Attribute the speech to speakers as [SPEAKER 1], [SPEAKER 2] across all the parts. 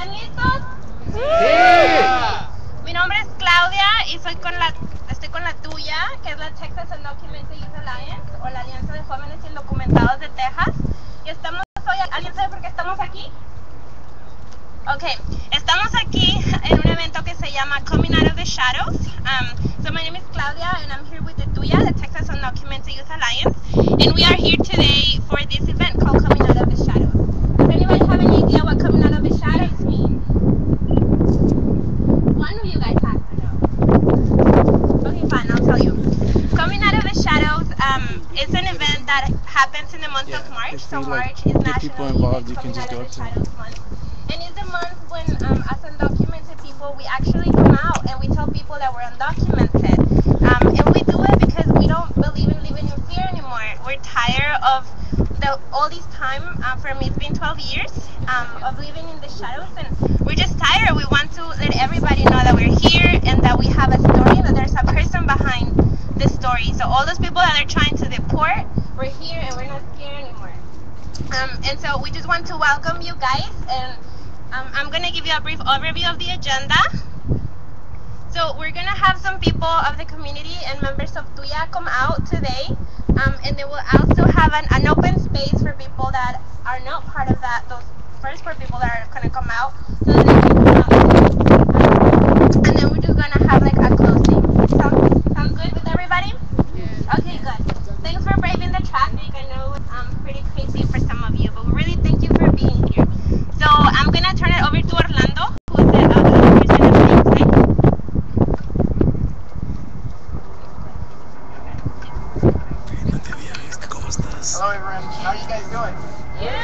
[SPEAKER 1] ¿Están listos?
[SPEAKER 2] ¡Sí!
[SPEAKER 1] Mi nombre es Claudia y estoy con la TUYA, que es la Texas Undocumented Youth Alliance, o la Alianza de Jóvenes Indocumentados de Texas. Y estamos hoy, ¿alguien sabe por qué estamos aquí? Ok, estamos aquí en un evento que se llama Coming Out of the Shadows. So my name is Claudia and I'm here with the TUYA, the Texas Undocumented Youth Alliance. And we are here today for this event called Coming Out of the Shadows. Does anybody have any idea what coming out of the shadows means? One of you guys has to know. Okay, fine, I'll tell you. Coming Out of the Shadows is an event that happens in the month of March. So March is National Youth Coming Out of the Shadows month. And it's the month when, as undocumented people, we actually come out and we tell people that we're undocumented. And we do it because we don't believe in living in fear anymore. We're tired of all this time. For me, it's been 12 years of living in the shadows, and we're just tired. We want to let everybody know that we're here and that we have a story and that there's a person behind the story. So all those people that are trying to deport, we're here and we're not scared anymore. And so we just want to welcome you guys, and I'm going to give you a brief overview of the agenda. So we're going to have some people of the community and members of TUYA come out today, and they will also have an open space for people that are not part of that, those first 4 people that are going to come out, so that they can come out. And then we're just going to have like a closing. Sounds good with everybody? Yes. Okay, good. Thanks for braving the traffic. I know it's pretty crazy for some of you, but we really thank you for being here. So I'm going to turn it over to Orlando, who is the person of the inside.
[SPEAKER 2] Hello everyone, how are you guys doing?
[SPEAKER 1] Yeah.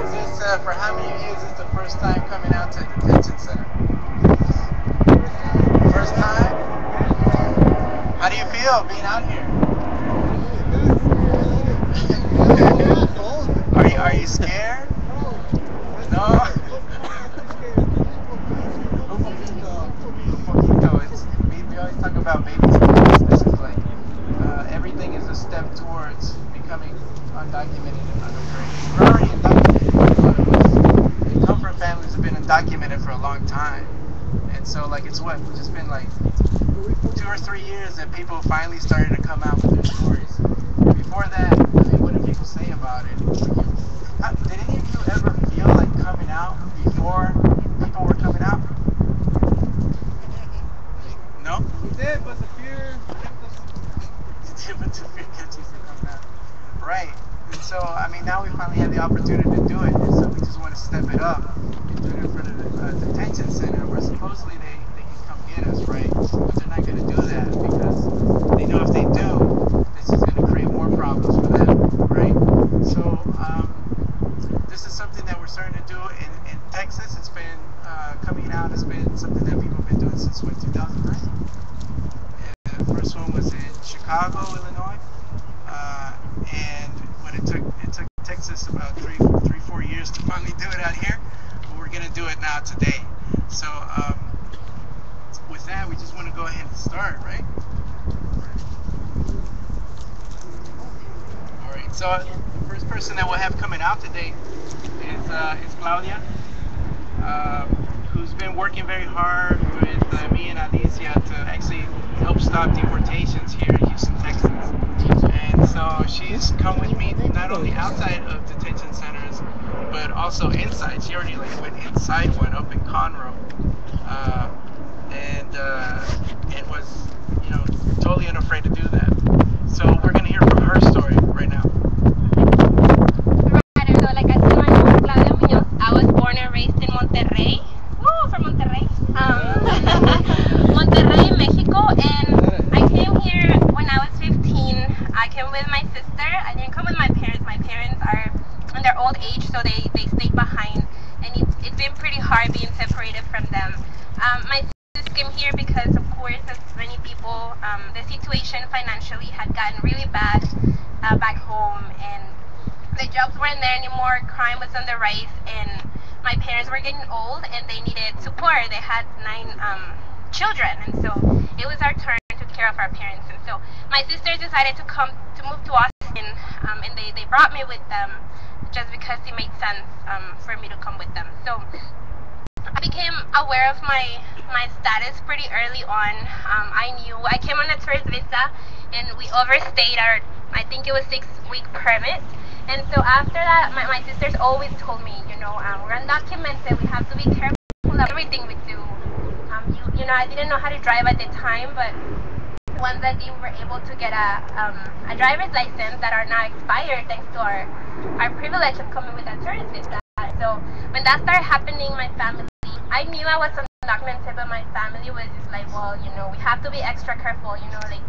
[SPEAKER 2] Is this, for how many of you is this the first time coming out to a detention center? First time? How do you feel being out here? Are you scared? No? We always talk about baby steps. This is like everything is a step towards becoming undocumented and underground. We're already undocumented. A lot of us. We come from families that have been undocumented for a long time. And so like it's just been like 2 or 3 years that people finally started to come out with their stories. Before that, I mean, what do people say about it? Did any of you ever feel like coming out before people were coming out? No?
[SPEAKER 3] We did, but the fear kept us.
[SPEAKER 2] You did, but the fear kept you from coming out. Right. And so, I mean, now we finally have the opportunity to do it. And so we just want to step it up and do it in front of the detention center where supposedly they can come get us, right? But they're not going to do that because they know if they do, this is going to create more problems for them, right? So, this is something that we're starting to do in Texas. It's been coming out. It's been something that people have been doing since 2009. The first one was in Chicago, Illinois, and it took Texas about 4 years to finally do it out here. But we're gonna do it now today. So with that, we just want to go ahead and start, right? All right. So the first person that we'll have coming out today is Claudia, who's been working very hard with me and Alicia to actually help stop deportations here in Houston, Texas. And so she's come with me not only outside of detention centers, but also inside. She already went inside one up in Conroe, and was, totally unafraid to do that. So we're gonna hear from her story right now.
[SPEAKER 1] So like I said, my name is Claudia Muñoz. I was born and raised in Monterrey. Woo, from Monterrey. Monterrey, Mexico, and I came here when I was 15. I came with my sister. I didn't come with my parents. My parents are in their old age, so they stayed behind, and it's been pretty hard being separated from them. My sister came here because, of course, as many people, the situation financially had gotten really bad back home, and the jobs weren't there anymore. Crime was on the rise, and my parents were getting old and they needed support. They had 9 children, and so it was our turn to take care of our parents. And so my sisters decided to move to Austin, and they brought me with them. just because it made sense for me to come with them. So I became aware of my status pretty early on. I knew I came on a tourist visa, and we overstayed our, I think it was 6 week permit. And so after that, my sisters always told me, we're undocumented. We have to be careful of everything we do. I didn't know how to drive at the time, but once that we were able to get a driver's license that are now expired thanks to our privilege of coming with a tourist visa. So when that started happening, my family, I knew I was undocumented, but my family was just like, well, we have to be extra careful, like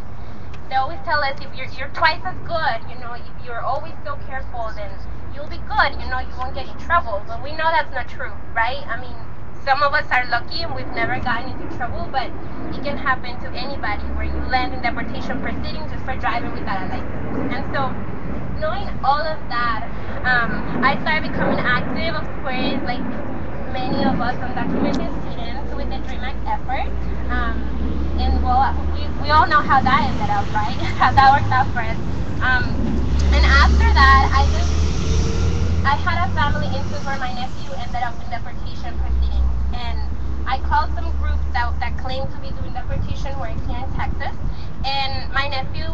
[SPEAKER 1] they always tell us if you're twice as good, if you're always so careful, then you'll be good, you won't get in trouble. But we know that's not true, right? I mean, some of us are lucky and we've never gotten into trouble, but it can happen to anybody where you land in deportation proceedings just for driving without a license. And so, knowing all of that, I started becoming active, of course, like many of us undocumented students with the DREAM Act effort. And well, we all know how that ended up, right? How that worked out for us. And after that, I had a family instance where my nephew ended up in deportation proceedings. And I called some groups that claim to be doing deportation work here in Texas. And my nephew,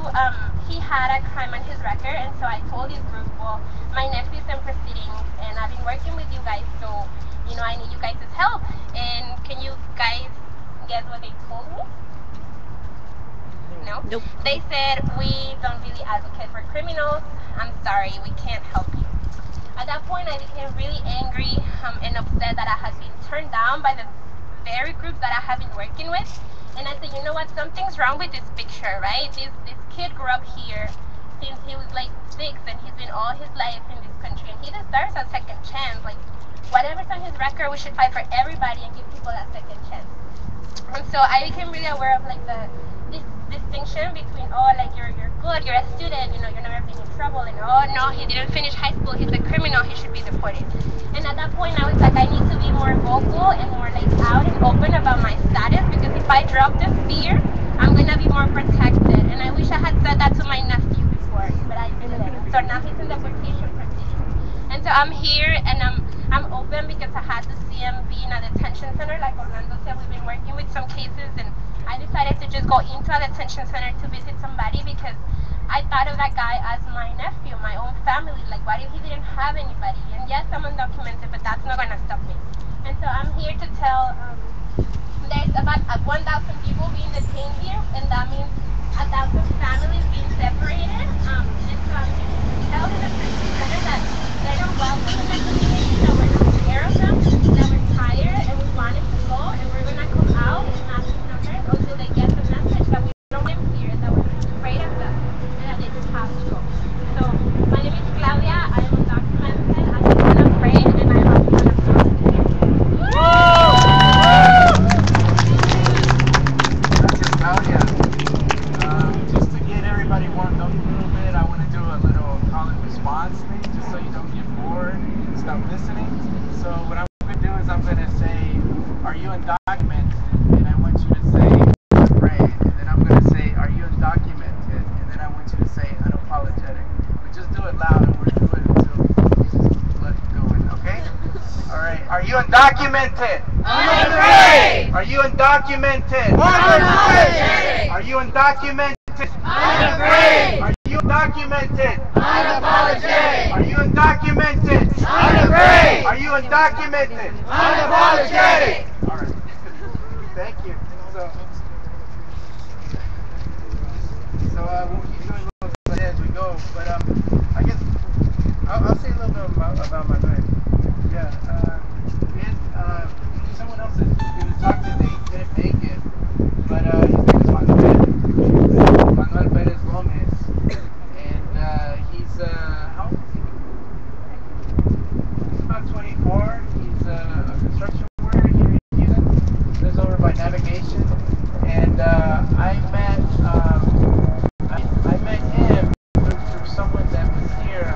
[SPEAKER 1] he had a crime on his record. And so I told this group, well, my nephew's in proceedings and I've been working with you guys, so, I need you guys' help. And can you guys guess what they told me? No?
[SPEAKER 4] Nope.
[SPEAKER 1] They said, we don't really advocate for criminals. I'm sorry, we can't help you. At that point, I became really angry and upset that I had been turned down by the very groups that I have been working with. And I said, you know what, something's wrong with this picture, right? This kid grew up here since he was like 6, and he's been all his life in this country, and he deserves a second chance. Like, whatever's on his record, we should fight for everybody and give people that second chance. And so I became really aware of like this distinction between, like you're good, you're a student, you're never been in trouble, and oh no, he didn't finish high school, he's a criminal, he should be deported. And at that point I was like, I need to be more vocal and more like out and open about my status, because if I drop this fear, I'm gonna be more protected. And I wish I had said that to my nephew before, but I didn't. So now he's in deportation proceedings. And so I'm here and I'm open because I had to see him be in a detention center. Like Orlando said, we've been working with some cases, and I decided to just go into a detention center to visit somebody because I thought of that guy as my nephew, my own family. Like, what if he didn't have anybody? And yes, I'm undocumented, but that's not going to stop me. And so I'm here to tell there's about 1,000 people being detained here, and that means 1,000 families being separated. And so I'm here to tell the detention center that they're not welcome in the community, that we're not care of them, that we're tired and we wanted to go, and we're going to come out in massive numbers until they get the message that we don't live here, that we're afraid of them, and that they just have to go. So, my name is Claudia, I am undocumented, I am unafraid, and I am unapologetic.
[SPEAKER 2] Gracias, Claudia. Just to get everybody warmed up a little bit, I want to do a little call and response thing, just so you don't get bored and stop listening. So what I'm going to do is I'm going to say, are you undocumented? And I want you to say, unafraid. And then I'm going to say, are you undocumented? And then I want you to say, unapologetic. But just do it loud, and we're going to do it until you just let it go in, okay? All right. Are you undocumented?
[SPEAKER 3] Unafraid!
[SPEAKER 2] Are you undocumented?
[SPEAKER 3] Unafraid!
[SPEAKER 2] Are you undocumented?
[SPEAKER 3] Unafraid!
[SPEAKER 2] Are you undocumented?
[SPEAKER 3] Unapologetic!
[SPEAKER 2] Are you undocumented?
[SPEAKER 3] Unafraid!
[SPEAKER 2] Are you undocumented?
[SPEAKER 3] Unapologetic!
[SPEAKER 2] All right. Thank you. So we'll keep doing those as we go. But I guess I'll say a little bit about my life. Yeah. Someone else is going to talk today. He couldn't make it, but his name is Manuel Perez Gomez, and he's how old is he? He's about 24. He's a construction worker here in Houston. Lives over by Navigation, and I met him through someone that was here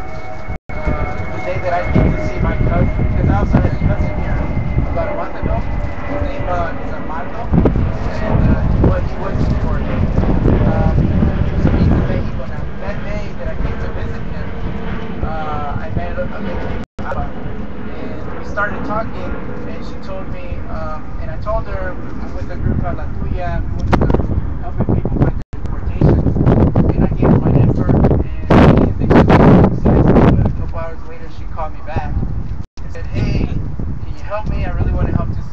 [SPEAKER 2] the day that I came to see my cousin, because I also had and she told me, and I told her I'm with a group called TUYA, and we wanted to helping people fight deportation. And I gave her my number, and they just but a couple hours later she called me back and said, "Hey, can you help me? I really want to help this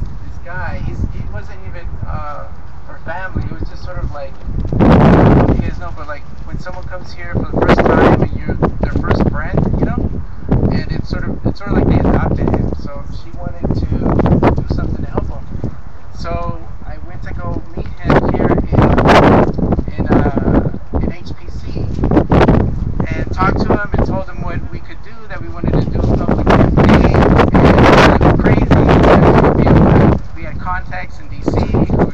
[SPEAKER 2] guy. He wasn't even her family. It was just sort of like, I don't know if you guys know, but like when someone comes here for the first time and you're their first friend, you know, and it's sort of like they adopted him. So she wanted to do something to help him. So I went to go meet him here in HPC and talked to him and told him what we could do, that we wanted to do a public campaign, and it was crazy. We had contacts in DC who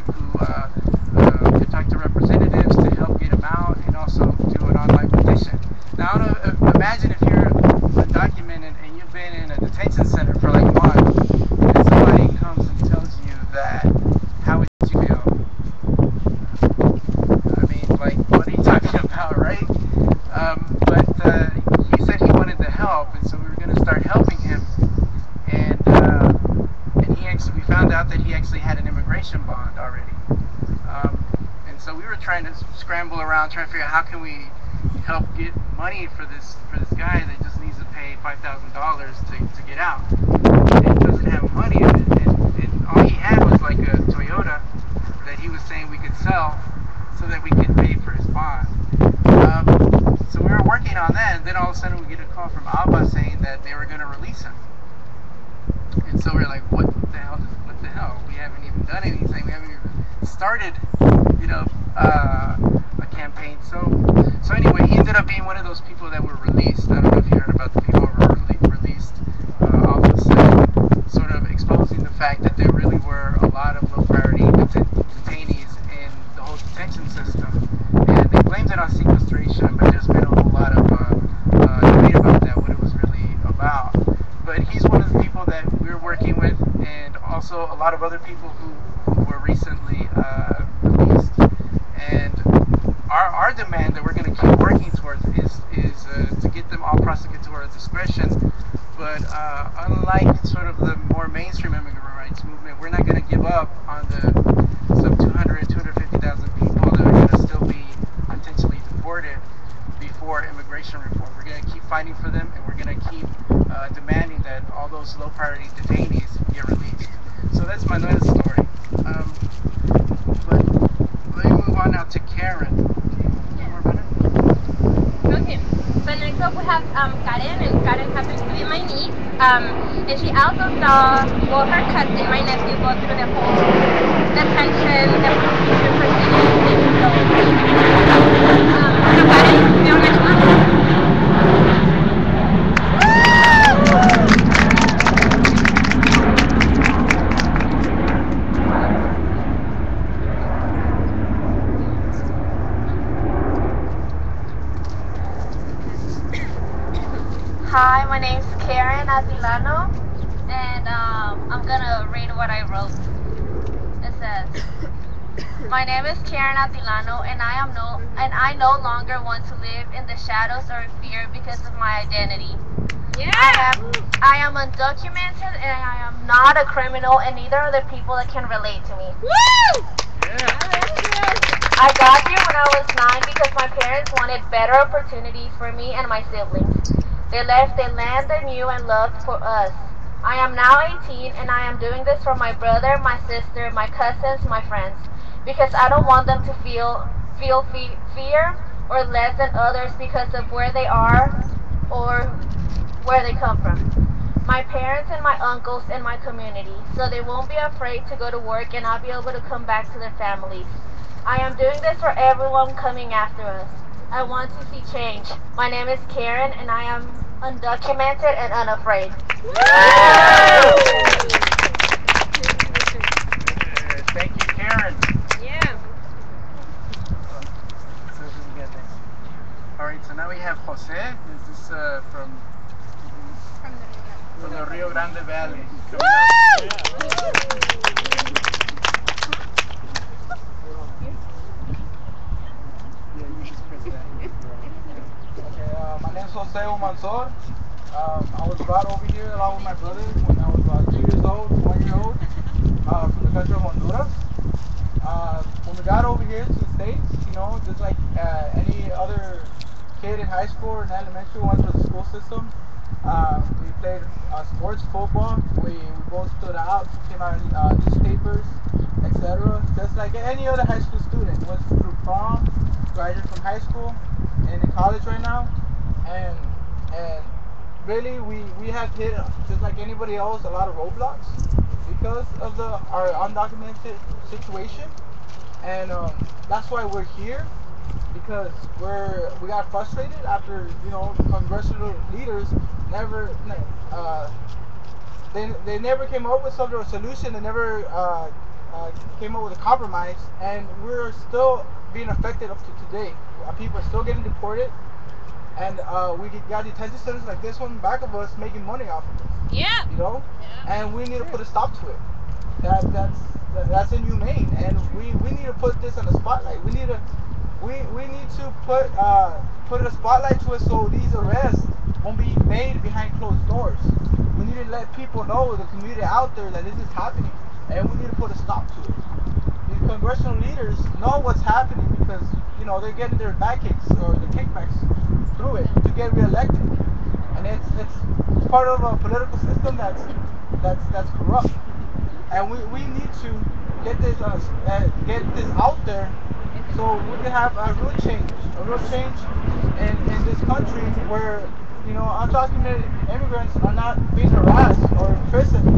[SPEAKER 2] could talk to representatives to help get him out and also do an online petition. Now, I don't know, imagine if you're undocumented and you've been in a detention center for like a month and somebody comes and tells you that, how would you feel? I mean, like, what are you talking about, right? But he said he wanted to help, and so we were going to start helping him. And we found out that he actually had an immigration bond already. And so we were trying to scramble around, trying to figure out how can we help get money for this guy that just needs to pay $5,000 to get out. And doesn't have money, and all he had was like a Toyota that he was saying we could sell so that we could pay for his bond. So we were working on that, and then all of a sudden we get a call from Alba saying that they were going to release him. And so we're like, what the hell? We haven't even done anything. We haven't even started, you know, a campaign. So anyway, he ended up being one of those people that were released. I don't know if you heard about the people who were released off the cell, sort of exposing the fact that there really were a lot of low priority detainees in the whole detention system. And they blamed it on sequestration, but there's been a whole lot of debate about that, what it was really about. But he's one of the people that we're working with, and also a lot of other people who were recently released. And our demand that we're going to keep working towards is to get them all prosecutorial discretion. But unlike sort of the more mainstream immigrant rights movement, we're not going to give up on the some 250,000 people that are going to still be potentially deported before immigration reform. We're going to keep fighting for them, and we're going to keep demanding that all those low priority detainees get released. So that's my latest story. But let me move on now to Karen. Can you tell me more about her?
[SPEAKER 1] Okay. So next up we have Karen, and Karen happens to be my niece. And she also saw, well, her cousin, my nephew, go through the whole detention, deportation proceedings thing. So Karen, ¿me hablas más?
[SPEAKER 4] Hi, my name's Karen Atilano, and I'm gonna read what I wrote. It says, "My name is Karen Atilano, and I no longer want to live in the shadows or fear because of my identity.
[SPEAKER 1] Yeah.
[SPEAKER 4] I am undocumented, and I am not a criminal, and neither are the people that can relate to me.
[SPEAKER 1] Woo!
[SPEAKER 2] Yeah.
[SPEAKER 4] I got here when I was 9 because my parents wanted better opportunities for me and my siblings. They left the land they knew and loved for us. I am now 18, and I am doing this for my brother, my sister, my cousins, my friends, because I don't want them to feel fear or less than others because of where they are or where they come from. My parents and my uncles and my community, so they won't be afraid to go to work and I'll be able to come back to their families. I am doing this for everyone coming after us. I want to see change. My name is Karen, and I am undocumented and unafraid."
[SPEAKER 2] Thank you, Karen.
[SPEAKER 1] Yeah.
[SPEAKER 2] So who we got next? All right, so now we have Jose. This is from the Rio Grande Valley. Yeah, you just press that.
[SPEAKER 5] Okay, my name is Jose Umansor. I was brought over here along with my brother when I was about 2
[SPEAKER 2] years old, 1-year-old, from the country of Honduras. When we got over here to the States, you know, just like any other kid in high school or in elementary went through the school system. We played sports, football. We both stood out, came out in newspapers, etc. Just like any other high school student. Went through prom, graduated from high school, and in college right now. And and really, we have hit, just like anybody else, a lot of roadblocks because of our undocumented situation. And that's why we're here, because we got frustrated after, you know, the congressional leaders never they never came up with some sort of solution. They never came up with a compromise, and we're still being affected up to today. People are still getting deported, and we got detention centers like this one back of us making money off of us.
[SPEAKER 1] Yeah.
[SPEAKER 2] You know, and we need to put a stop to it. That's inhumane, and we need to put this on the spotlight. We need to put a spotlight to it so these arrests won't be made behind closed doors. We need to let people know, the community out there, that this is happening, and we need to put a stop to it. These congressional leaders know what's happening because, you know, they're getting their back kicks or their kickbacks through it to get reelected, and it's part of a political system that's corrupt. And we need to get this out there so we can have a real change in this country where, you know, undocumented immigrants are not being harassed or imprisoned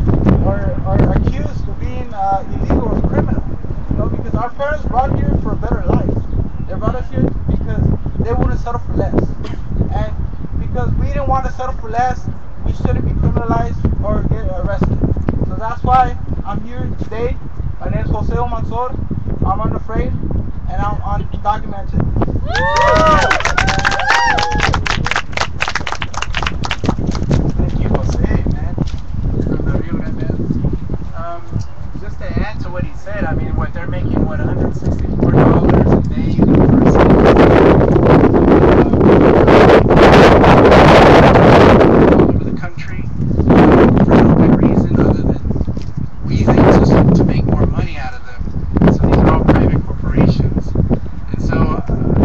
[SPEAKER 2] or accused of being illegal or criminal. You know, because our parents brought here for a better life. They brought us here because they wouldn't settle for less, and because we didn't want to settle for less, we shouldn't be criminalized or get arrested. So that's why I'm here today. My name is Jose Mansor. I'm unafraid, and I'm undocumented. Thank you, Jose, man, from the Rio Grande Valley. Just to add to what he said, I mean, what they're making, $164 a day all over the country for no good reason other than we think to make more money out of them. So these are all private corporations, and so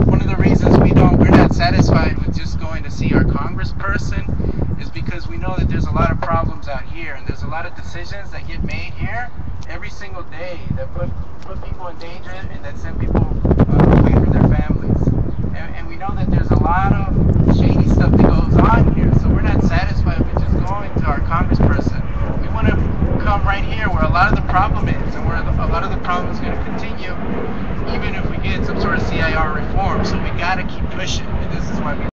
[SPEAKER 2] one of the reasons we're not satisfied with just going to see our congressperson is because we know that there's a lot of problems out here, and there's a lot of decisions that get made here every single day that put people in danger and that send people away from their families. And we know that there's a lot of shady stuff that goes on here, so we're not satisfied with just going to our congressperson. We want to come right here where a lot of the problem is, and where a lot of the problem is going to continue, even if we get some sort of CIR reform. So we got to keep pushing, and this is why we